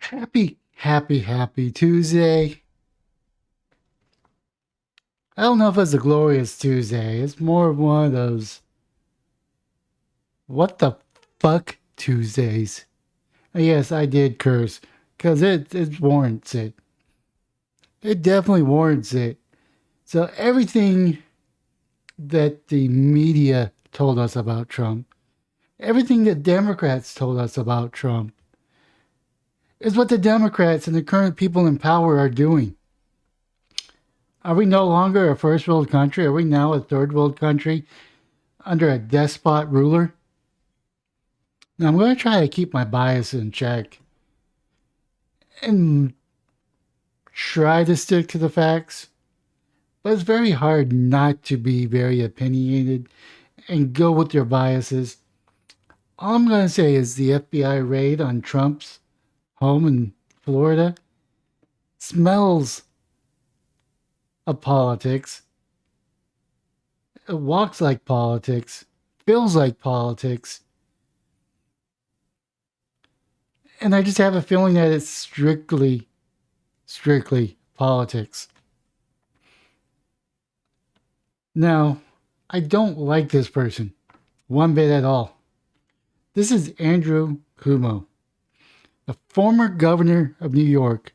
Happy Tuesday. I don't know if it's a glorious Tuesday. It's more of one of those what the fuck Tuesdays. And yes, I did curse because it warrants it. It definitely warrants it. So everything that the media told us about Trump, everything that Democrats told us about Trump, is what the Democrats and the current people in power are doing. Are we no longer a first world country? Are we now a third world country under a despot ruler? Now, I'm going to try to keep my bias in check and try to stick to the facts, but it's very hard not to be very opinionated and go with your biases. All I'm going to say is the FBI raid on Trump's home in Florida smells of politics. It walks like politics, feels like politics. And I just have a feeling that it's strictly politics. Now, I don't like this person one bit at all. This is Andrew Cuomo, the former governor of New York.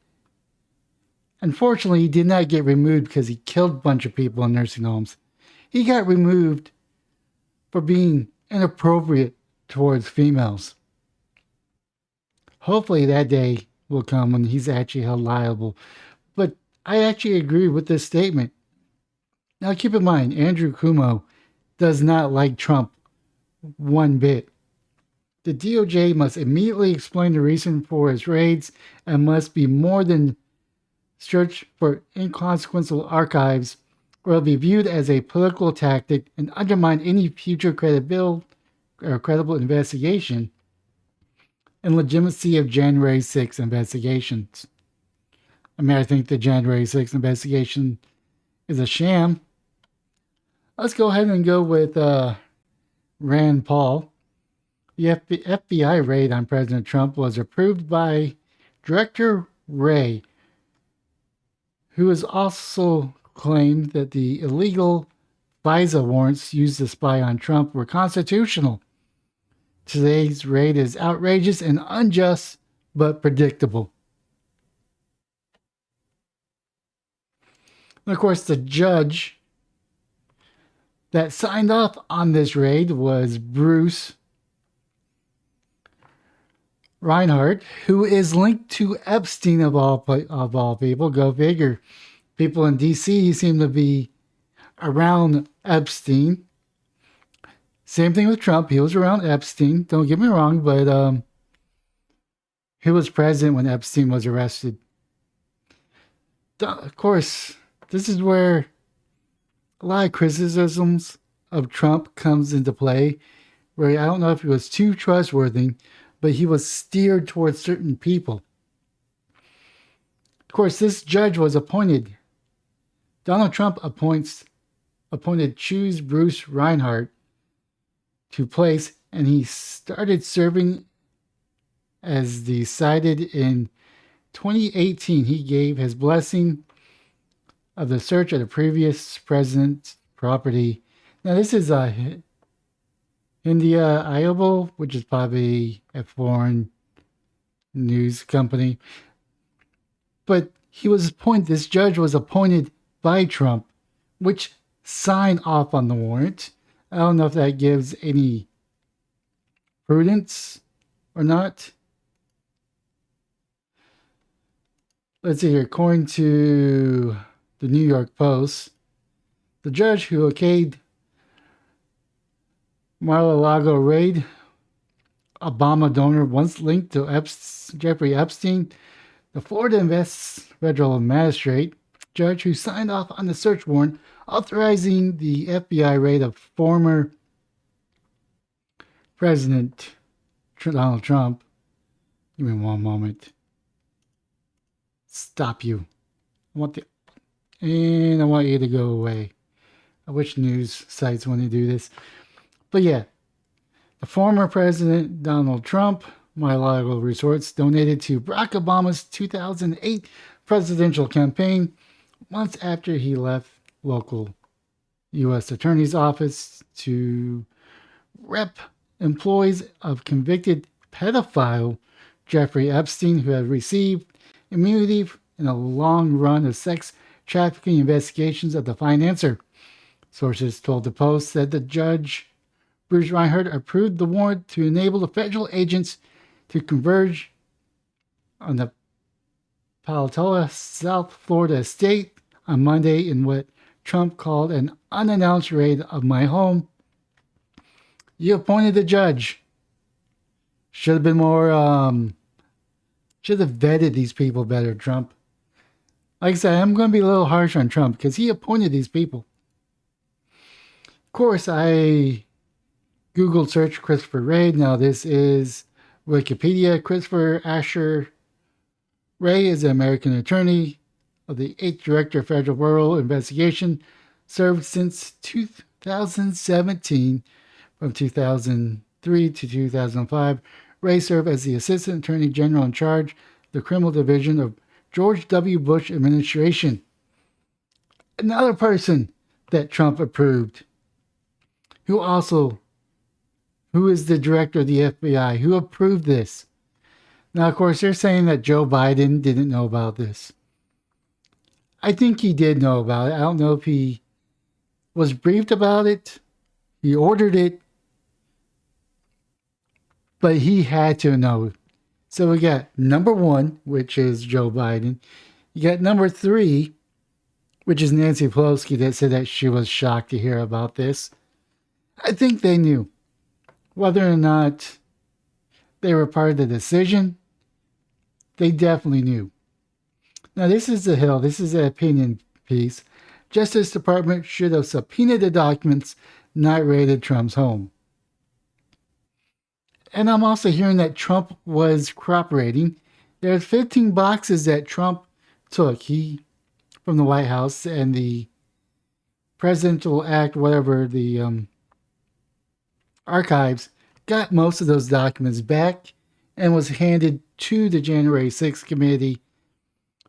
Unfortunately, he did not get removed because he killed a bunch of people in nursing homes. He got removed for being inappropriate towards females. Hopefully that day will come when he's actually held liable. But I actually agree with this statement. Now keep in mind, Andrew Cuomo does not like Trump one bit. The DOJ must immediately explain the reason for his raids and must be more than search for inconsequential archives or it'll be viewed as a political tactic and undermine any future credible investigation and legitimacy of January 6th investigations. I think the January 6th investigation is a sham. Let's go ahead and go with Rand Paul. The FBI raid on President Trump was approved by Director Wray, who has also claimed that the illegal FISA warrants used to spy on Trump were constitutional. Today's raid is outrageous and unjust, but predictable. And of course, the judge that signed off on this raid was Bruce Reinhardt, who is linked to Epstein of all people. Go figure. People in D.C. seem to be around Epstein. Same thing with Trump. He was around Epstein. Don't get me wrong, but he was president when Epstein was arrested. Of course, this is where a lot of criticisms of Trump comes into play, where I don't know if he was too trustworthy, but he was steered towards certain people. Of course, this judge was appointed. Donald Trump appointed Choose Bruce Reinhardt to place, and he started serving as decided in 2018. He gave his blessing of the search of the previous president's property. Now, this is India Iobo, which is probably a foreign news company. But this judge was appointed by Trump, which signed off on the warrant. I don't know if that gives any prudence or not. Let's see here. According to the New York Post, the judge who okayed Mar-a-Lago raid, Obama donor once linked to Jeffrey Epstein, the Florida federal magistrate judge who signed off on the search warrant authorizing the FBI raid of former President Donald Trump. Give me one moment. Stop you. I want you to go away. I wish news sites want to do this. But yeah, the former President Donald Trump Mar-a-Lago resorts donated to Barack Obama's 2008 presidential campaign months after he left local U.S. Attorney's Office to rep employees of convicted pedophile Jeffrey Epstein, who had received immunity in a long run of sex trafficking investigations of the financier. Sources told the Post that the judge, Bruce Reinhardt, approved the warrant to enable the federal agents to converge on the Palatola, South Florida estate on Monday in what Trump called an unannounced raid of my home. You appointed the judge. Should have been more, should have vetted these people better, Trump. Like I said, I'm going to be a little harsh on Trump because he appointed these people. Of course, I Googled search Christopher Wray. Now, this is Wikipedia. Christopher Asher Wray is an American attorney of the 8th Director of Federal Bureau Investigation, served since 2017. From 2003 to 2005, Wray served as the Assistant Attorney General in charge of the Criminal Division of George W. Bush administration. Another person that Trump approved, who is the director of the FBI, who approved this. Now, of course, they're saying that Joe Biden didn't know about this. I think he did know about it. I don't know if he was briefed about it. He ordered it. But he had to know. So we got number 1, which is Joe Biden. You got number 3, which is Nancy Pelosi, that said that she was shocked to hear about this. I think they knew. Whether or not they were part of the decision, they definitely knew. Now, this is the Hill. This is an opinion piece. Justice Department should have subpoenaed the documents, not raided Trump's home. And I'm also hearing that Trump was cooperating. There's 15 boxes that Trump took from the White House and the Presidential Act, whatever, the archives, got most of those documents back and was handed to the January 6th committee.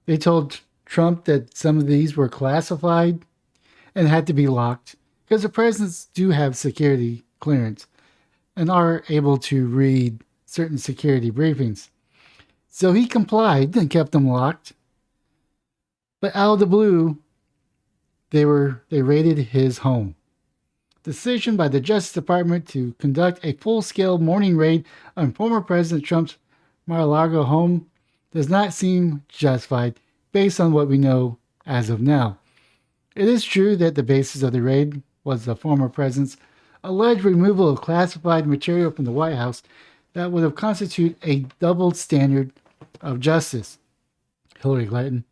They told Trump that some of these were classified and had to be locked because the presidents do have security clearance and are able to read certain security briefings. So he complied and kept them locked. But out of the blue, they raided his home. Decision by the Justice Department to conduct a full-scale morning raid on former President Trump's Mar-a-Lago home does not seem justified based on what we know as of now. It is true that the basis of the raid was the former president's alleged removal of classified material from the White House that would have constituted a double standard of justice. Hillary Clinton.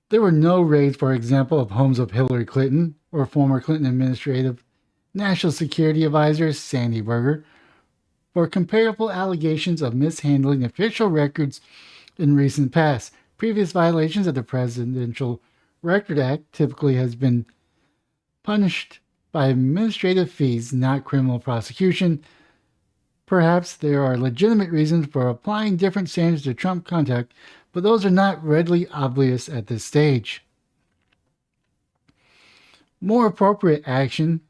There were no raids, for example, of homes of Hillary Clinton or former Clinton administrative National Security Advisor Sandy Berger for comparable allegations of mishandling official records in recent past. Previous violations of the Presidential Record Act typically has been punished by administrative fees, not criminal prosecution. Perhaps there are legitimate reasons for applying different standards to Trump conduct, but those are not readily obvious at this stage. More appropriate action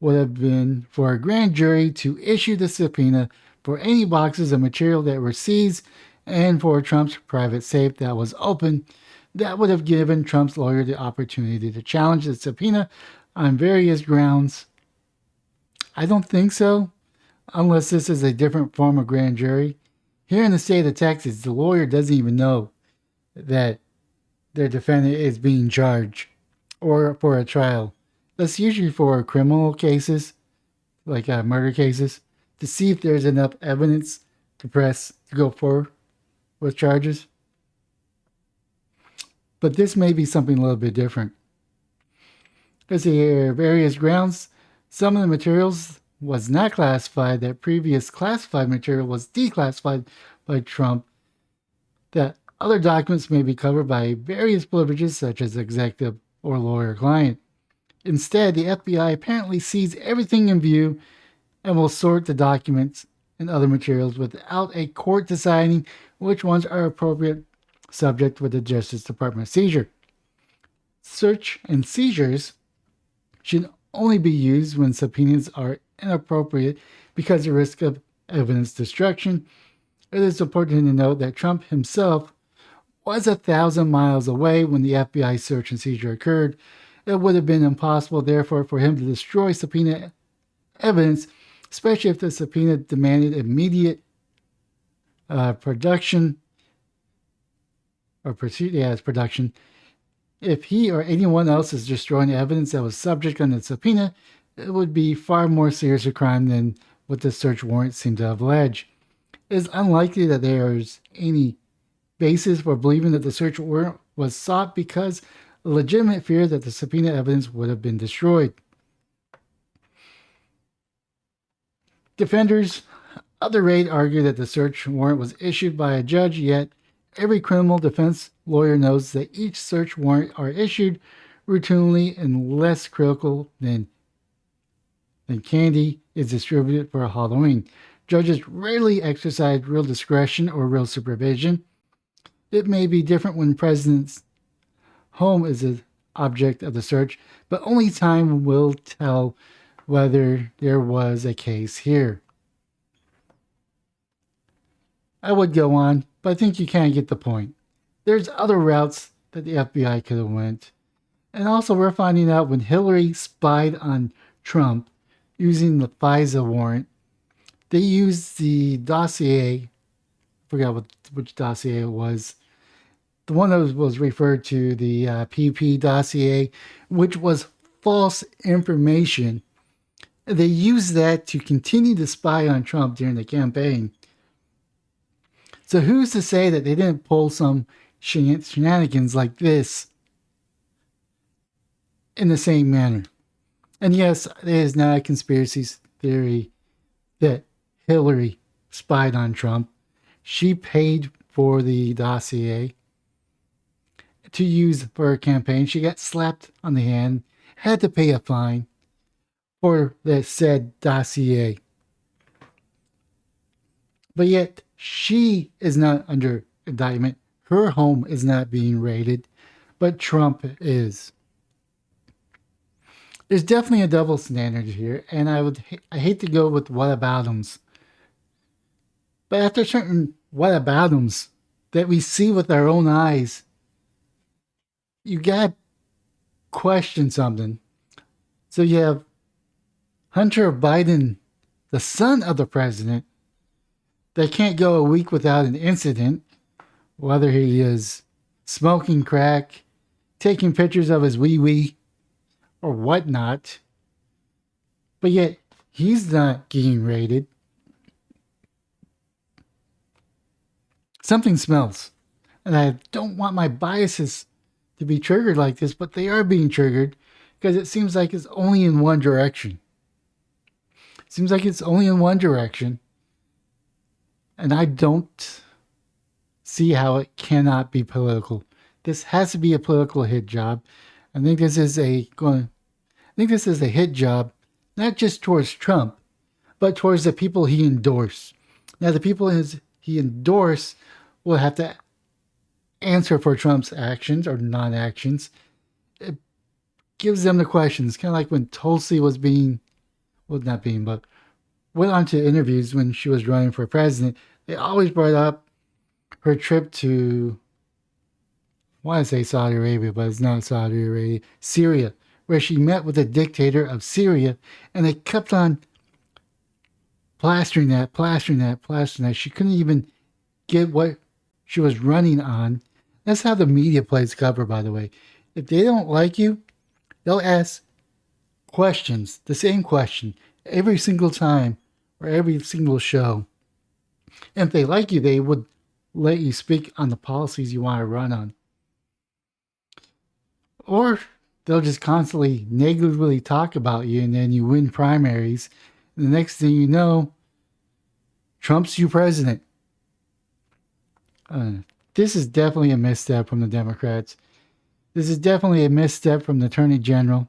would have been for a grand jury to issue the subpoena for any boxes of material that were seized and for Trump's private safe that was open. That would have given Trump's lawyer the opportunity to challenge the subpoena on various grounds. I don't think so, unless this is a different form of grand jury. Here in the state of Texas, the lawyer doesn't even know that their defendant is being charged or for a trial. That's usually for criminal cases, like murder cases, to see if there's enough evidence to go forward with charges. But this may be something a little bit different. Because there are various grounds. Some of the materials was not classified. That previous classified material was declassified by Trump. That other documents may be covered by various privileges such as executive or lawyer-client. Instead, the FBI apparently sees everything in view and will sort the documents and other materials without a court deciding which ones are appropriate subject with the Justice Department seizure. Search and seizures should only be used when subpoenas are inappropriate because of risk of evidence destruction. It is important to note that Trump himself was 1,000 miles away when the FBI search and seizure occurred. It would have been impossible, therefore, for him to destroy subpoena evidence, especially if the subpoena demanded immediate production or production. If he or anyone else is destroying evidence that was subject under the subpoena, it would be far more serious a crime than what the search warrant seemed to have alleged. It is unlikely that there is any basis for believing that the search warrant was sought because a legitimate fear that the subpoena evidence would have been destroyed. Defenders of the raid argue that the search warrant was issued by a judge, yet every criminal defense lawyer knows that each search warrant are issued routinely and less critical than candy is distributed for Halloween. Judges rarely exercise real discretion or real supervision. It may be different when president's home is the object of the search, but only time will tell whether there was a case here. I would go on, but I think you kind of get the point. There's other routes that the FBI could have went. And also we're finding out when Hillary spied on Trump using the FISA warrant, they used the dossier, I forgot which dossier it was, the one that was referred to, the PP dossier, which was false information. They used that to continue to spy on Trump during the campaign. So who's to say that they didn't pull some shenanigans like this in the same manner? And yes, it is not a conspiracy theory that Hillary spied on Trump. She paid for the dossier to use for her campaign. She got slapped on the hand, had to pay a fine for the said dossier. But yet, she is not under indictment. Her home is not being raided, but Trump is. There's definitely a double standard here, and I hate to go with whataboutisms. But after certain whataboutisms that we see with our own eyes, you gotta question something. So you have Hunter Biden, the son of the president, that can't go a week without an incident, whether he is smoking crack, taking pictures of his wee-wee, or whatnot. But yet, he's not getting raided. Something smells. And I don't want my biases to be triggered like this, but they are being triggered because it seems like it's only in one direction. It seems like it's only in one direction. And I don't see how it cannot be political. This has to be a political hit job. I think this is a hit job, not just towards Trump, but towards the people he endorsed. Now, the people he endorsed will have to answer for Trump's actions or non-actions. It gives them the questions, kind of like when Tulsi was went on to interviews when she was running for president. They always brought up her trip to, I want to say Saudi Arabia, but it's not Saudi Arabia, Syria, where she met with the dictator of Syria, and they kept on plastering that. She couldn't even get what she was running on. That's how the media plays cover, by the way. If they don't like you, they'll ask questions, the same question, every single time or every single show. And if they like you, they would let you speak on the policies you want to run on. Or they'll just constantly negatively talk about you, and then you win primaries. And the next thing you know, Trump's your president. This is definitely a misstep from the Democrats. This is definitely a misstep from the Attorney General.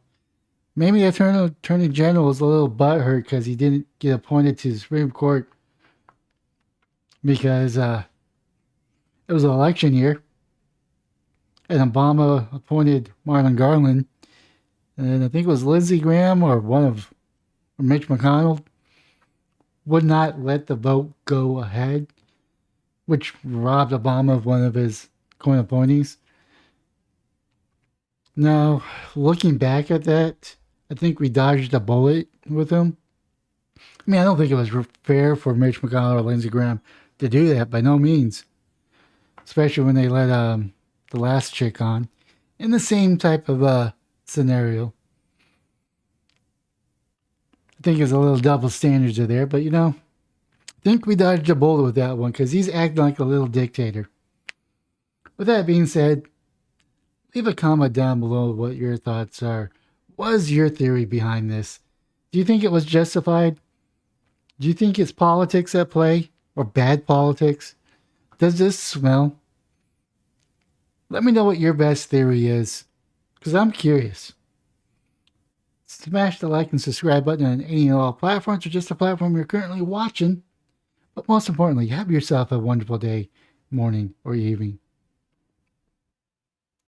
Maybe the attorney general was a little butthurt because he didn't get appointed to the Supreme Court because it was an election year, and Obama appointed Marlon Garland, and I think it was Lindsey Graham or Mitch McConnell would not let the vote go ahead, which robbed Obama of one of his coin appointees. Now, looking back at that, I think we dodged a bullet with him. I mean, I don't think it was fair for Mitch McConnell or Lindsey Graham to do that, by no means. Especially when they let the last chick on in the same type of scenario. I think there's a little double standards there, but I think we dodged a bullet with that one because he's acting like a little dictator. With that being said, leave a comment down below what your thoughts are. What is your theory behind this? Do you think it was justified? Do you think it's politics at play or bad politics? Does this smell? Let me know what your best theory is because I'm curious. Smash the like and subscribe button on any and all platforms or just the platform you're currently watching. But most importantly, have yourself a wonderful day, morning, or evening.